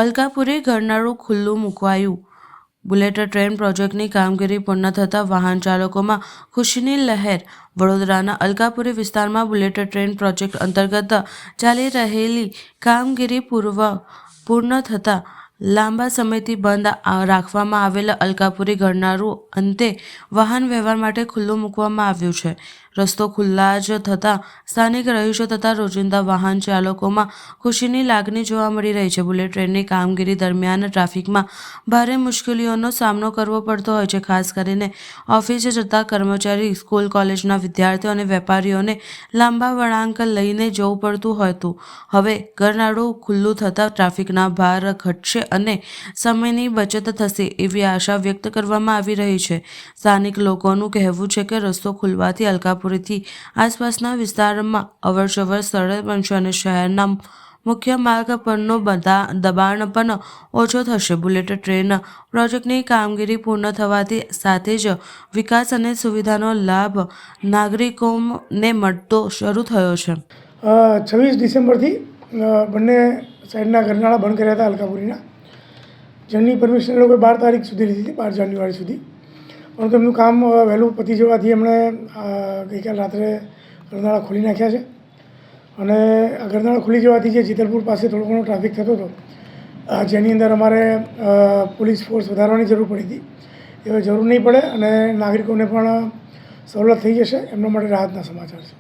અલકાપુરી ગરનાળું ખુલ્લું મૂકવાયું. Bullet train પ્રોજેક્ટની કામગીરી પૂર્ણ થતાં વાહન ચાલકોમાં ખુશીની લહેર. વડોદરાના અલકાપુરી વિસ્તારમાં બુલેટ ટ્રેન પ્રોજેક્ટ અંતર્ગત ચાલી રહેલી કામગીરી પૂર્ણ થતાં લાંબા સમયથી બંધ રાખવામાં આવેલ અલકાપુરી ગરનાળું અંતે વાહન વ્યવહાર માટે ખુલ્લું મૂકવામાં આવ્યું છે. રસ્તો ખુલ્લા જ થતાં સ્થાનિક રહીશો તથા રોજિંદા વાહન ચાલકોમાં ખુશીની લાગણી જોવા મળી રહી છે. બુલેટ ટ્રેનની કામગીરી દરમિયાન ટ્રાફિકમાં ભારે મુશ્કેલીઓનો સામનો કરવો પડતો હોય છે. ખાસ કરીને ઓફિસે જતા કર્મચારી, સ્કૂલ કોલેજના વિદ્યાર્થીઓ અને વેપારીઓને લાંબા વળાંક લઈને જવું પડતું હતું. હવે ગરનાળું ખુલ્લું થતાં ટ્રાફિકના ભાર ઘટશે અને સમયની બચત થશે એવી આશા વ્યક્ત કરવામાં આવી રહી છે. સ્થાનિક લોકોનું કહેવું છે કે રસ્તો ખુલવાથી અલકાપુરીથી આસપાસના વિસ્તારમાં અવરજવર સરળ બનશે અને શહેરના મુખ્ય માર્ગ પરનું દબાણ પણ ઓછો થશે. બુલેટ ટ્રેન પ્રોજેક્ટની કામગીરી પૂર્ણ થવાથી સાથે જ વિકાસ અને સુવિધાનો લાભ નાગરિકોને મળતો શરૂ થયો છે. 26 ડિસેમ્બરથી બંને સાઈડના ગરનાળા બંધ કર્યા હતા અલકાપુરીના, જેની પરમિશન એ લોકોએ 12 તારીખ સુધી લીધી હતી, 12 જાન્યુઆરી સુધી. પરંતુ એમનું કામ વહેલું પતી જવાથી એમણે ગઈકાલ રાત્રે ગરનાળા ખોલી નાખ્યા છે. અને આ ગરનાળા ખુલી જવાથી જે જેતલપુર પાસે થોડો ઘણો ટ્રાફિક થતો હતો, જેની અંદર અમારે પોલીસ ફોર્સ વધારવાની જરૂર પડી હતી, એ જરૂર નહીં પડે અને નાગરિકોને પણ સવલત થઈ જશે. એમના માટે રાહતના સમાચાર છે.